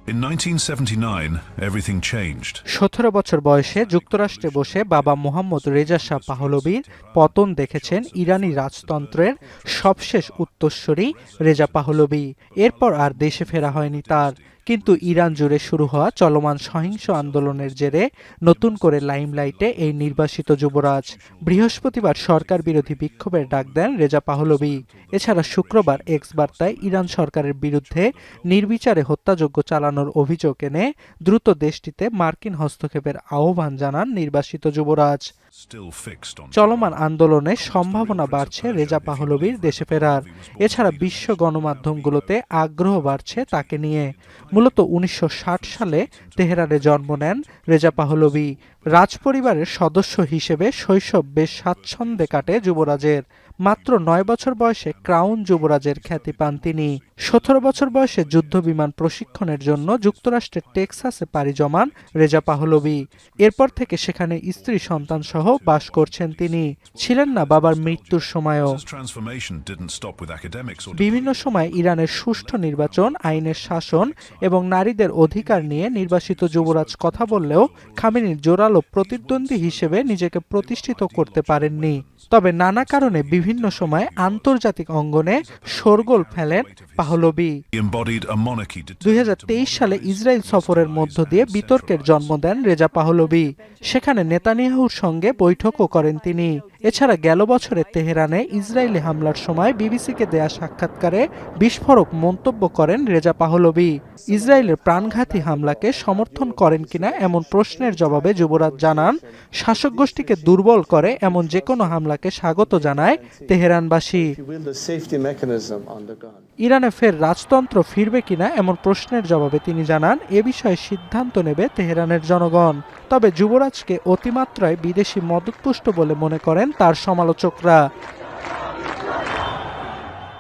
In 1979, everything changed. 17 বছর বয়সে যুক্তরাষ্ট্রে বসে বাবা মোহাম্মদ রেজা শাহ পাহলভীর পতন দেখেছেন ইরানি রাজতন্ত্রের সবশেষ উত্তরসূরি রেজা পাহলভী। এরপর আর দেশে ফেরা হয়নি তার। কিন্তু ইরান জুড়ে শুরু হওয়া চলমান সহিংস আন্দোলনের জেরে নতুন করে লাইমলাইটে এই নির্বাসিত যুবরাজ। বৃহস্পতিবার সরকার বিরোধী বিক্ষোভের ডাক দেন রেজা পাহলভী। এছাড়া শুক্রবার এক্স বার্তায় ইরান সরকারের বিরুদ্ধে নির্বিচারে হত্যাযজ্ঞ চালানোর অভিযোগ এনে দ্রুত দেশটিতে মার্কিন হস্তক্ষেপের আহ্বান জানান নির্বাসিত যুবরাজ। চলমান আন্দোলনে সম্ভাবনা বাড়ছে রেজা পাহলভীর দেশে ফেরার। এছাড়া বিশ্ব গণমাধ্যমগুলোতে আগ্রহ বাড়ছে তাকে নিয়ে। মূলত 1960 সালে তেহরানে জন্ম নেন রেজা পাহলভী। রাজপরিবারের সদস্য হিসেবে শৈশব বেশ স্বাচ্ছন্দ্যে কাটে যুবরাজের। মাত্র 9 বছর বয়সে ক্রাউন যুবরাজের খ্যাতি পান তিনি। 17 বছর বয়সে যুদ্ধবিমান প্রশিক্ষণের জন্য যুক্তরাষ্ট্রের টেক্সাসে পাড়ি জমান রেজা পাহলভী। এরপর থেকে সেখানে স্ত্রী সন্তান সহ বাস করছেন তিনি। ছিলেন না বাবার মৃত্যুর সময়ও। বিভিন্ন সময় ইরানের সুষ্ঠু নির্বাচন, আইনের শাসন এবং নারীদের অধিকার নিয়ে নির্বাসিত যুবরাজ কথা বললেও খামেনির জোরালো প্রতিদ্বন্দ্বী হিসেবে নিজেকে প্রতিষ্ঠিত করতে পারেননি। তবে নানা কারণে বিভিন্ন সময় আন্তর্জাতিক অঙ্গনে শোরগোল ফেলেন পাহলভী। 2023 সালে ইসরায়েল সফরের মধ্য দিয়ে বিতর্কের জন্ম দেন রেজা পাহলভী। সেখানে নেতানিয়াহুর সঙ্গে বৈঠকও করেন তিনি। এছাড়া গেল বছরে তেহরানে ইসরায়েলি হামলার সময় বিবিসিকে দেয়া সাক্ষাৎকারে বিস্ফোরক মন্তব্য করেন রেজা পাহলভী। ইসরায়েলের প্রাণঘাতী হামলাকে সমর্থন করেন কিনা এমন প্রশ্নের জবাবে যুবরাজ জানান, শাসক গোষ্ঠীকে দুর্বল করে এমন যে কোনো হামলাকে স্বাগত জানায় তেহরানবাসী। ইরানে ফের রাজতন্ত্র ফিরবে কিনা এমন প্রশ্নের জবাবে তিনি জানান, এ বিষয়ে সিদ্ধান্ত নেবে তেহরানের জনগণ। তবে যুবরাজকে অতিমাত্রায় বিদেশি মদতপুষ্ট বলে মনে করেন তার সমালোচকরা।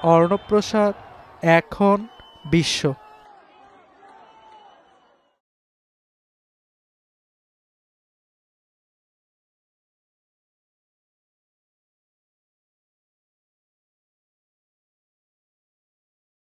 অর্ণব প্রসাদ, এখন বিশ্ব।